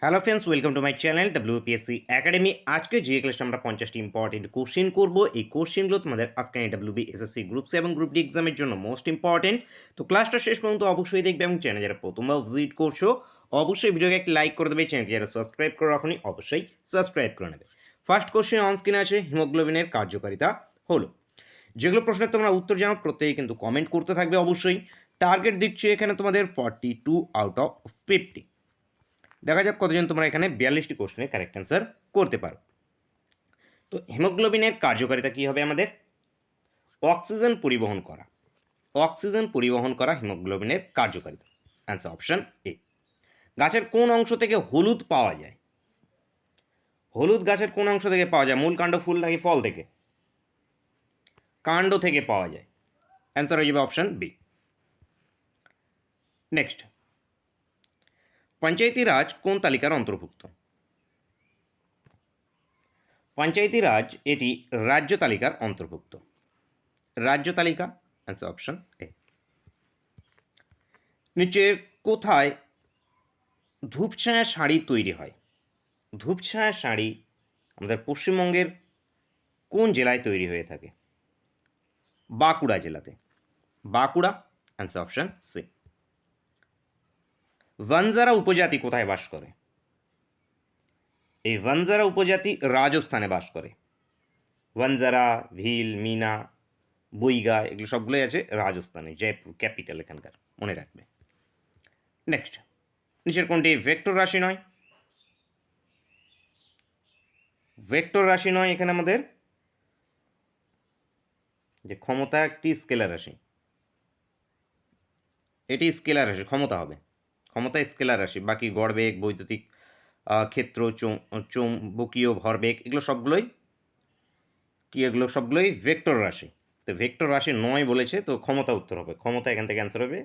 Hello friends, welcome to my channel WPSC academy. আজকে যে ক্লাসটা আমরা 50টি ইম্পর্টেন্ট কোশ্চেন করব। এই কোশ্চেনগুলো তোমাদের আফগানি ডাব্লিউবি এসএসসি গ্রুপ সি এবং গ্রুপ ডি এক্সামের জন্য মোস্ট ইম্পর্টেন্ট। তো ক্লাসটা শেষ পর্যন্ত অবশ্যই দেখবে এবং চ্যানেল যারা প্রথমবার ভিজিট করছো অবশ্যই ভিডিওকে একটা লাইক করে দেবে। চ্যানেলটি যারা সাবস্ক্রাইব করে রাখনি অবশ্যই সাবস্ক্রাইব করে নেবে। ফার্স্ট কোশ্চেন অন স্ক্রিনে আছে, হিমোগ্লোবিনের কার্যকারিতা হলো। যেগুলো প্রশ্নের তোমরা উত্তর জানো প্রত্যেকে কিন্তু কমেন্ট করতে থাকবে অবশ্যই। টার্গেট দিচ্ছি এখানে তোমাদের 42 আউট অফ 50। দেখা যাক কতজন তোমরা এখানে 42টি কোশ্চেনের কারেক্ট অ্যান্সার করতে পারো। তো হিমোগ্লোবিনের কার্যকারিতা কী হবে আমাদের? অক্সিজেন পরিবহন করা। অক্সিজেন পরিবহন করা হিমোগ্লোবিনের কার্যকারিতা। অ্যান্সার অপশন এ। গাছের কোন অংশ থেকে হলুদ পাওয়া যায়? হলুদ গাছের কোন অংশ থেকে পাওয়া যায়? মূল, কাণ্ড, ফুল নাকি ফল থেকে? কাণ্ড থেকে পাওয়া যায়। অ্যান্সার হয়ে যাবে অপশন বি। নেক্সট, পঞ্চায়েতি রাজ কোন তালিকার অন্তর্ভুক্ত? পঞ্চায়েতি রাজ এটি রাজ্য তালিকার অন্তর্ভুক্ত। রাজ্য তালিকা। অ্যান্সার অপশন এ। নিচের কোথায় ধূপছায়া শাড়ি তৈরি হয়? ধূপছায়া শাড়ি আমাদের পশ্চিমবঙ্গের কোন জেলায় তৈরি হয়ে থাকে? বাঁকুড়া জেলাতে। Bankura. Answer option C. Banjara উপজাতি কোথায় বাস করে? এই বনজারা উপজাতি রাজস্থানে বাস করে। বনজারা, ভিল, মিনা, বইগা এগুলো সবগুলোই আছে রাজস্থানে, জয়পুর ক্যাপিটাল এখানকার, মনে রাখবে। নেক্সট, নিচের কোনটি ভেক্টর রাশি নয়? ভেক্টর রাশি নয় এখানে আমাদের যে ক্ষমতা একটি স্কেলার রাশি, এটি স্কেলার রাশি, ক্ষমতা হবে। ক্ষমতা স্কেলার রাশি, বাকি গড়বেগ, বৈদ্যুতিক ক্ষেত্র, চৌম্বকীয় ভরবেগ এগুলো সবগুলোই কি, এগুলো সবগুলোই ভেক্টর রাশি। তো ভেক্টর রাশি নয় বলেছে, তো ক্ষমতা উত্তর হবে। ক্ষমতা এখান থেকে অ্যান্সার হবে।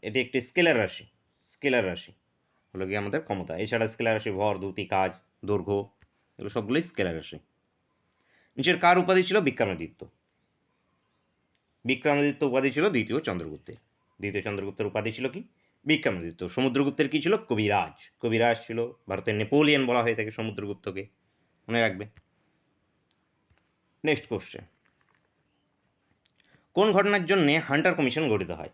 এটি একটি স্কেলার রাশি। স্কেলার রাশি হলো গিয়ে আমাদের ক্ষমতা। এছাড়া স্কেলার রাশি ভর, দ্যুতি, কাজ, দৈর্ঘ্য এগুলো সবগুলোই স্কেলার রাশি। নিচের কার উপাধি ছিল বিক্রমাদিত্য? বিক্রমাদিত্য উপাধি ছিল দ্বিতীয় চন্দ্রগুপ্তের। দ্বিতীয় চন্দ্রগুপ্তের উপাধি ছিল কি? বিক্রমাদিত্য। সমুদ্রগুপ্তের কি ছিল? কবিরাজ। কবিরাজ ছিল। ভারতের নেপোলিয়ন বলা হয়ে থাকে সমুদ্রগুপ্তকে, মনে রাখবে। নেক্সট কোশ্চেন, কোন ঘটনার জন্য হান্টার কমিশন গঠিত হয়?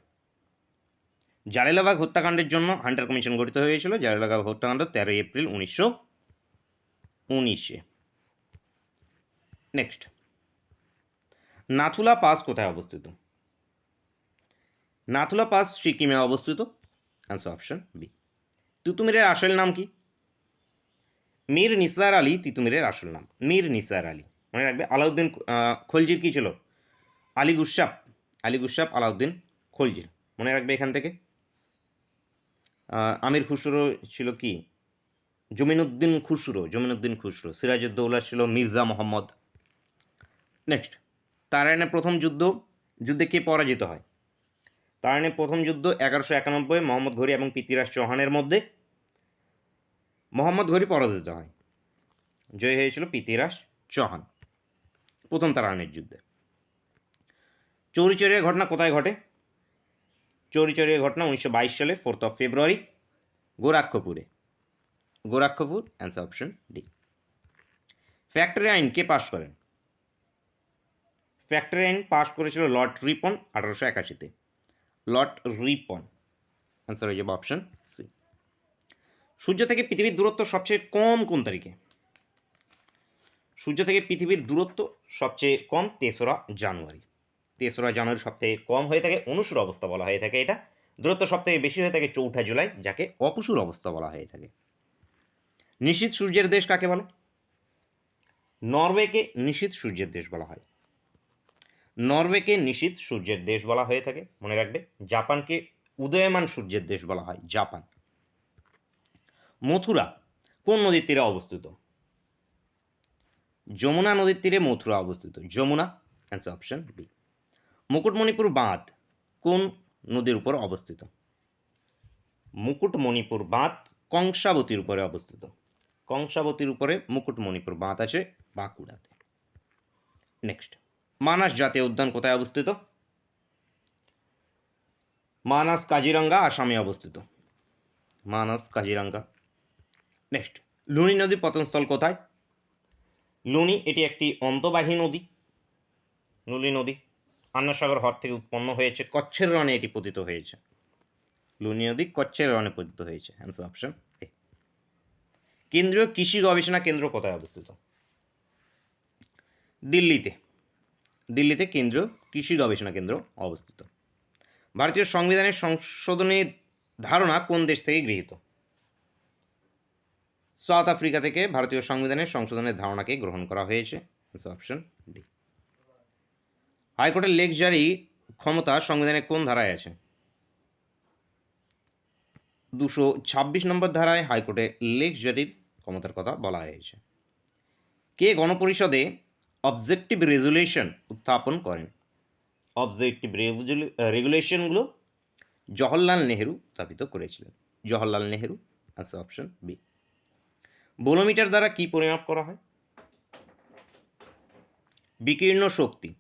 জালিয়ানওয়ালাবাগ হত্যাকাণ্ডের জন্য হান্টার কমিশন গঠিত হয়েছিল। জালিয়ানওয়ালাবাগ হত্যাকাণ্ড 13 এপ্রিল 1919-এ। নেক্সট, নাথুলা পাস কোথায় অবস্থিত? নাথুলা পাস সিকিমে অবস্থিত। Answer option B. তিতুমিরের আসল নাম কি? মীর নিসার আলী তিতুমিরের আসল নাম। মীর নিসার আলী, মনে রাখবে। আলাউদ্দিন খলজির কি ছিল? আলী গুসাপ। আলী গুসাপ আলাউদ্দিন খলজির, মনে রাখবে এখান থেকে। আমির খুসরো ছিল কি? জমিনুদ্দিন খুসরো। জমিনুদ্দিন খুসরো। সিরাজউদ্দৌলা ছিল মির্জা মোহাম্মদ। নেক্সট, তারাইনের প্রথম যুদ্ধে কে পরাজিত হয়? তারাইনের প্রথম যুদ্ধ 1191 মোহাম্মদ ঘুরি এবং পৃথ্বীরাজ চৌহানের মধ্যে। মোহাম্মদ ঘুরি পরাজিত হয়। জয় হয়েছিল পৃথ্বীরাজ চৌহান প্রথম তারাইনের যুদ্ধে। চৌরিচৌরিয়ার ঘটনা কোথায় ঘটে? চৌরিচৌরিয়ার ঘটনা 1922 সালে 4 ফেব্রুয়ারি গোরাক্ষপুরে। Gorakhpur. Answer option D. Factory আইন কে পাশ করেন? ফ্যাক্টরি আইন পাশ করেছিল লর্ড রিপন 1881-তে। Lord Ripon. অ্যান্সার হয়ে যাবে অপশন সি। সূর্য থেকে পৃথিবীর দূরত্ব সবচেয়ে কম কোন তারিখে? সূর্য থেকে পৃথিবীর দূরত্ব সবচেয়ে কম 3রা জানুয়ারি। 3রা জানুয়ারি সবথেকে কম হয়ে থাকে, অনুসুর অবস্থা বলা হয়ে থাকে এটা। দূরত্ব সবথেকে বেশি হয়ে থাকে 4 জুলাই, যাকে অপসুর অবস্থা বলা হয়ে থাকে। নিশীথ সূর্যের দেশ কাকে বলে? নরওয়েকে নিশীথ সূর্যের দেশ বলা হয়। নরওয়েকে নিশীথ সূর্যের দেশ বলা হয়ে থাকে, মনে রাখবে। জাপানকে উদয়মান সূর্যের দেশ বলা হয়, জাপান। মথুরা কোন নদীর তীরে অবস্থিত? যমুনা নদীর তীরে মথুরা অবস্থিত। Yamuna. Answer option B. Mukutmanipur বাঁধ কোন নদীর উপর অবস্থিত? মুকুটমণিপুর বাঁধ কংসাবতীর উপরে অবস্থিত। কংসাবতীর উপরে মুকুটমণিপুর বাঁধ আছে, বাঁকুড়াতে। নেক্সট, মানাস জাতীয় উদ্যান কোথায় অবস্থিত? মানাস কাজিরাঙ্গা আসামে অবস্থিত। মানাস কাজিরাঙ্গা। নেক্সট, লুনি নদীর পতনস্থল কোথায়? লুনি এটি একটি অন্তর্বাহী নদী। লুনি নদী আন্না সাগর হ্রদ থেকে উৎপন্ন হয়েছে, কচ্ছের রণে এটি পতিত হয়েছে। লুনি নদী কচ্ছের রণে পতিত হয়েছে, অ্যান্সার অপশন এ। কেন্দ্রীয় কৃষি গবেষণা কেন্দ্র কোথায় অবস্থিত? দিল্লিতে। দিল্লিতে কেন্দ্রীয় কৃষি গবেষণা কেন্দ্র অবস্থিত। ভারতীয় সংবিধানের সংশোধনের ধারণা কোন দেশ থেকে গৃহীত? সাউথ আফ্রিকা থেকে ভারতীয় সংবিধানের সংশোধনের ধারণাকে গ্রহণ করা হয়েছে, অপশন ডি। হাইকোর্টের লেখ জারি ক্ষমতা সংবিধানের কোন ধারায় আছে? 226 নম্বর ধারায় হাইকোর্টের লেখ জারির ক্ষমতার কথা বলা হয়েছে। কে গণপরিষদে অবজেক্টিভ রেজুলেশন উত্থাপন করেন? অবজেক্টিভ রেগুলেশনগুলো জওহরলাল নেহেরু স্থাপিত করেছিলেন। Jawaharlal Nehru, answer option B. Bolometer দ্বারা কি পরিমাপ করা হয়? বিকীর্ণ শক্তি।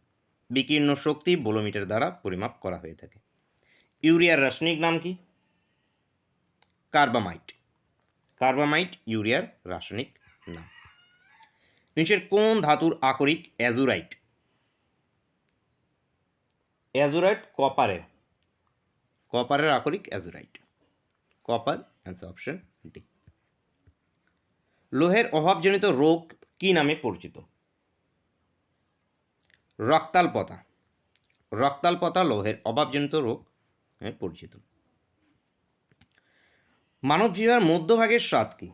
বিকীর্ণ শক্তি বোলোমিটার দ্বারা পরিমাপ করা হয়ে থাকে। ইউরিয়ার রাসায়নিক নাম কি? কার্বামাইট। কার্বামাইট ইউরিয়ার রাসায়নিক নাম। নিচের কোন ধাতুর আকরিক অ্যাজুরাইট? অ্যাজুরাইট কপারের। কপারের আকরিক azurite. Copper, answer option D. লোহের অভাবজনিত রোগ কি নামে পরিচিত? রক্তাল্পতা। রক্তাল্পতা লোহের অভাবজনিত রোগ নামে পরিচিত। মানব জিহ্বার মধ্যভাগের স্বাদ কি?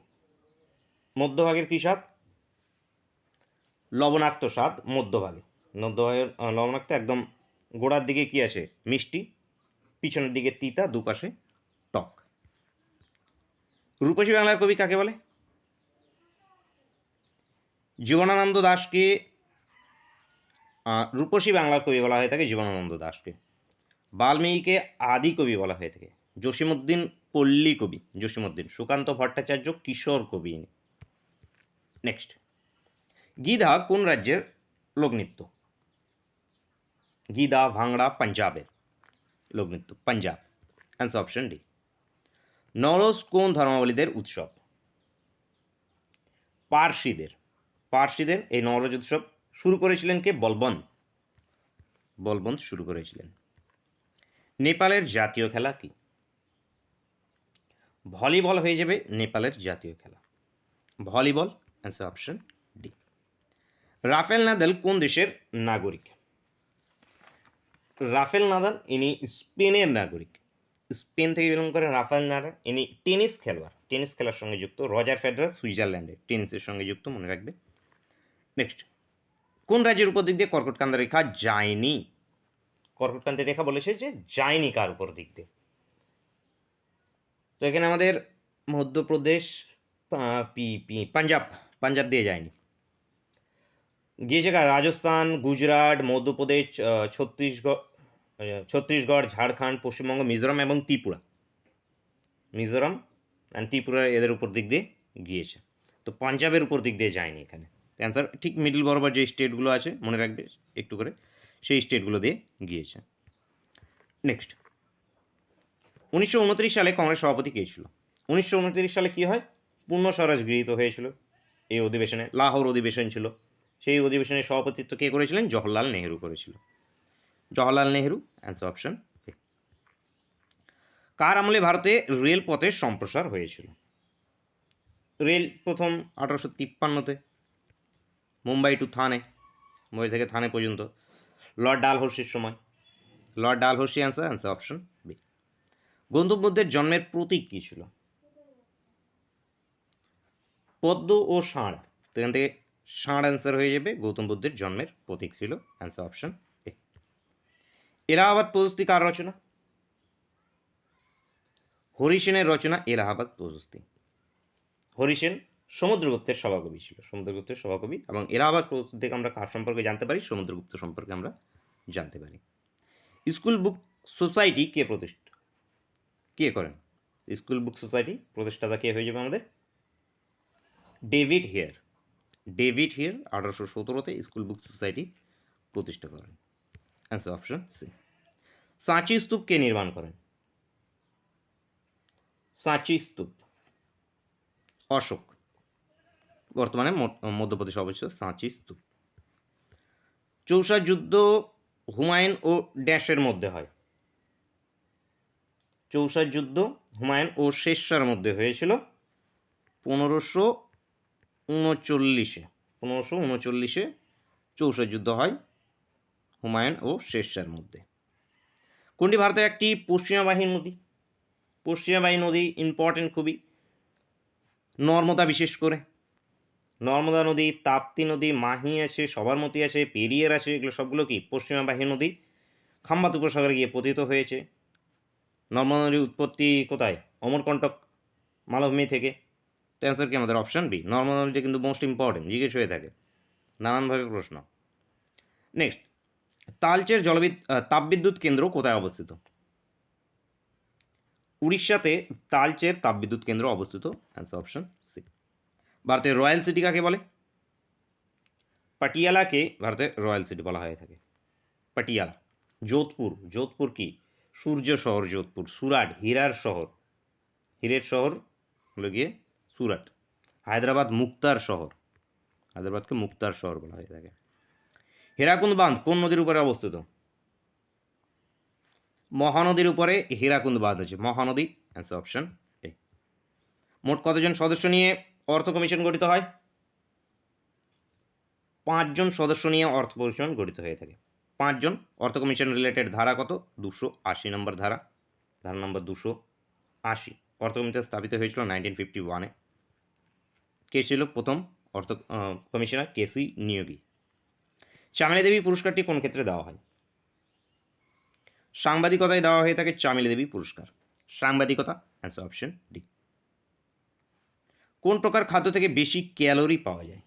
মধ্যভাগের কি স্বাদ? লবণাক্ত স্বাদ মধ্যভাগে। মধ্যভাগের লবণাক্ত, একদম গোড়ার দিকে কি আছে? মিষ্টি, পিছনের দিকে তিতা, দুপাশে টক। রূপসী বাংলার কবি কাকে বলে? জীবনানন্দ দাশকে রূপসী বাংলার কবি বলা হয়ে থাকে জীবনানন্দ দাশকে। বাল্মীকিকে আদি কবি বলা হয়ে থাকে। জসীমউদ্দিন পল্লী কবি, জসীমউদ্দিন। সুকান্ত ভট্টাচার্য কিশোর কবি। নেক্সট, গিধা কোন রাজ্যের লোকনৃত্য? গিধা ভাংড়া পাঞ্জাবের লোকনৃত্য, Punjab, answer option D. Navroz কোন ধর্মাবলীদের উৎসব? পার্সিদের। পার্সিদের এই নওরোজ উৎসব শুরু করেছিলেন কে? বলবন্ত। বলবন্ত শুরু করেছিলেন। নেপালের জাতীয় খেলা কি? ভলিবল হয়ে যাবে নেপালের জাতীয় খেলা, volleyball, answer option D. Rafael Nadal কোন দেশের নাগরিক? রাফেল নাদাল ইনি স্পেনের নাগরিক। স্পেন থেকে বিলং করেন রাফেল নাদাল। ইনি টেনিস খেলোয়াড়, টেনিস খেলার সঙ্গে যুক্ত। রজার ফেডারার সুইজারল্যান্ডের, টেনিসের সঙ্গে যুক্ত, মনে রাখবে। নেক্সট, কোন রাজ্যের উপর দিক দিয়ে কর্কটকান্তা রেখা যায়নি? কর্কটকান্তি রেখা বলেছে যে যায়নি কার উপর দিক দিয়ে? তো এখানে আমাদের মধ্যপ্রদেশ, পাঞ্জাব, পাঞ্জাব দিয়ে যায়নি। গিয়েছে কার? রাজস্থান, গুজরাট, মধ্যপ্রদেশ, ছত্তিশগড়, ঝাড়খণ্ড, পশ্চিমবঙ্গ, মিজোরাম এবং ত্রিপুরা। মিজোরাম অ্যান্ড ত্রিপুরা এদের উপর দিক দিয়ে গিয়েছে। তো পাঞ্জাবের উপর দিক দিয়ে যায়নি এখানে। অ্যান্সার ঠিক মিডল বরাবর যে স্টেটগুলো আছে মনে রাখবে একটু করে, সেই স্টেটগুলো দিয়ে গিয়েছে। নেক্সট, 1929 সালে কংগ্রেস সভাপতি কে ছিল? 1929 সালে কি হয়? পূর্ণ স্বরাজ গৃহীত হয়েছিল এই অধিবেশনে। লাহোর অধিবেশন ছিল। সেই অধিবেশনের সভাপতিত্ব কে করেছিলেন? জওহরলাল নেহেরু করেছিল। Jawaharlal Nehru, answer option A. কার আমলে ভারতে রেলপথের সম্প্রসার হয়েছিল? রেল প্রথম 1853-তে, মুম্বাই টু থানে, মুম্বাই থেকে থানে পর্যন্ত, লর্ড ডালহৌসির সময়। Lord Dalhousie, answer option B. Gautam বুদ্ধের জন্মের প্রতীক কী ছিল? পদ্ম ও ষাঁড়। সেখান থেকে ষাঁড় অ্যান্সার হয়ে যাবে। গৌতম বুদ্ধের জন্মের প্রতীক ছিল, অ্যান্সার অপশন এ। এলাহাবাদ প্রশস্তি কার রচনা? হরিসেনের রচনা এলাহাবাদ প্রশস্তি। হরিসেন সমুদ্রগুপ্তের সভাকবি ছিল, সমুদ্রগুপ্তের সভাকবি। এবং এলাহাবাদ প্রশস্তি থেকে আমরা কার সম্পর্কে জানতে পারি? সমুদ্রগুপ্ত সম্পর্কে আমরা জানতে পারি। স্কুল বুক সোসাইটি কে প্রতিষ্ঠা কে করেন? স্কুল বুক সোসাইটি প্রতিষ্ঠাতা কে হয়ে যাবে আমাদের? David Hare. ডেভিড হিয়ার 1817-তে স্কুল বুক সোসাইটি প্রতিষ্ঠা করেন, অ্যান্সার অপশন সি। সাঁচি স্তূপ কে নির্মাণ করেন? সাঁচি স্তূপ অশোক, বর্তমানে মধ্যপ্রদেশে অবস্থিত সাঁচি স্তূপ। চৌসা যুদ্ধ হুমায়ুন ও ড্যাশের মধ্যে হয়। চৌসার যুদ্ধ হুমায়ুন ও শেরশার মধ্যে হয়েছিল 1539-এ চৌসার যুদ্ধ হয় হুমায়ুন ও শেরশার মধ্যে। কোনটি ভারতের একটি পশ্চিমবাহী নদী? পশ্চিমবাহী নদী ইম্পর্টেন্ট খুবই, নর্মদা, বিশেষ করে নর্মদা নদী, তাপ্তি নদী, মাহি আছে, সবরমতী আছে, পেরিয়ার আছে, এগুলো সবগুলো কি পশ্চিমবাহী নদী। খাম্বাত উপসাগরে গিয়ে পতিত হয়েছে। নর্মদা নদীর উৎপত্তি কোথায়? অমরকণ্টক মালভূমি থেকে। তো অ্যান্সার কি আমাদের অপশান বি। নর্মদা নদীটা কিন্তু মোস্ট ইম্পর্টেন্ট, জিজ্ঞেস হয়ে থাকে নানানভাবে প্রশ্ন। নেক্সট, তালচের তাপবিদ্যুৎ কেন্দ্র কোথায় অবস্থিত? উড়িষ্যাতে তালচের তাপবিদ্যুৎ কেন্দ্র অবস্থিত। Answer option C. ভারতের রয়্যাল সিটি কাকে বলে? পাটিয়ালাকে ভারতের রয়্যাল সিটি বলা হয়ে থাকে। পাটিয়ালা। যোধপুর, যোধপুর কি সূর্য শহর, যোধপুর। সুরাট হীরার শহর, হীরের শহর হলো গিয়ে সুরাট। হায়দ্রাবাদ মুক্তার শহর, হায়দ্রাবাদকে মুক্তার শহর বলা হয়ে থাকে। হীরাকুন্দ বাঁধ কোন নদীর উপরে অবস্থিত? মহানদীর উপরে হীরাকুন্দ বাঁধ আছে, মহানদী। অ্যান্সার অপশন এ। মোট কতজন সদস্য নিয়ে অর্থ কমিশন গঠিত হয়? 5 জন সদস্য নিয়ে অর্থ কমিশন গঠিত হয়ে থাকে। 5 জন। অর্থ কমিশন রিলেটেড ধারা কত? 280 নম্বর ধারা, ধারা নম্বর 280। অর্থ কমিশন স্থাপিত হয়েছিল 1951-এ। কে ছিল প্রথম অর্থ কমিশনার? কেসি নিয়োগী। চামেলি দেবী পুরস্কারটি কোন ক্ষেত্রে দেওয়া হয়? সাংবাদিকতায় দেওয়া হয়ে থাকে চামেলি দেবী পুরস্কার, সাংবাদিকতা। Answer option D. কোন প্রকার খাদ্য থেকে বেশি ক্যালোরি পাওয়া যায়?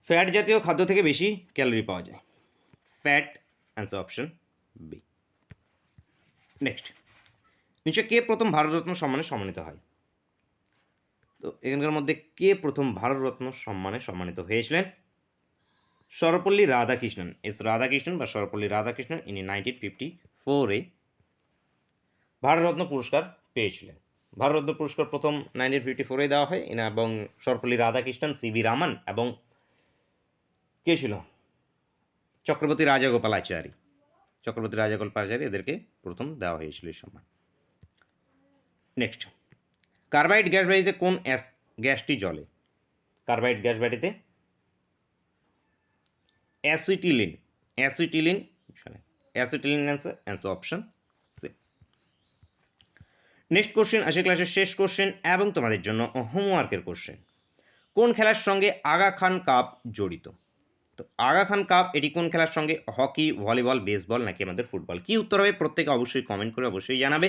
ফ্যাট জাতীয় খাদ্য থেকে বেশি ক্যালোরি পাওয়া যায়, fat. Answer option B. Next, নিচে কে প্রথম ভারতরত্ন সম্মানে সম্মানিত হয়? তো এখানকার মধ্যে কে প্রথম ভারতরত্ন সম্মানে সম্মানিত হয়েছিলেন? সর্বপল্লী রাধাকৃষ্ণন, এস রাধাকৃষ্ণন বা সর্বপল্লী রাধাকৃষ্ণন, ইনি 1954-এ ভারতরত্ন পুরস্কার পেয়েছিলেন। ভারতরত্ন পুরস্কার প্রথম 1954-এ দেওয়া হয় এবং সর্বপল্লী রাধাকৃষ্ণন, সিভি রামন এবং কে ছিল? চক্রবর্তী রাজাগোপালাচারী, চক্রবর্তী রাজাগোপালাচারী, এদেরকে প্রথম দেওয়া হয়েছিল এই সম্মান। নেক্সট, কার্বাইড গ্যাস বাড়িতে কোন গ্যাসটি জ্বলে? কার্বাইড গ্যাস বাড়িতে acetylene, acetylene, acetylene. Answer option C. Next question আসে ক্লাসের শেষ কোশ্চেন এবং তোমাদের জন্য হোমওয়ার্কের কোশ্চেন। কোন খেলার সঙ্গে আগা খান কাপ জড়িত? তো আগা খান কাপ এটি কোন খেলার সঙ্গে? হকি, ভলিবল, বেসবল নাকি আমাদের ফুটবল? কি উত্তর হবে প্রত্যেকে অবশ্যই কমেন্ট করে অবশ্যই জানাবে।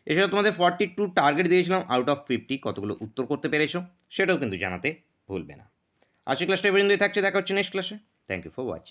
এছাড়া তোমাদের 42 টার্গেট দিয়েছিলাম, আউট অফ 50 কতগুলো উত্তর করতে পেরেছো সেটাও কিন্তু জানাতে ভুলবে না। আজকের ক্লাসটা এই পর্যন্তই থাকছে, দেখা হচ্ছে নেক্সট ক্লাসে। Thank you for watching.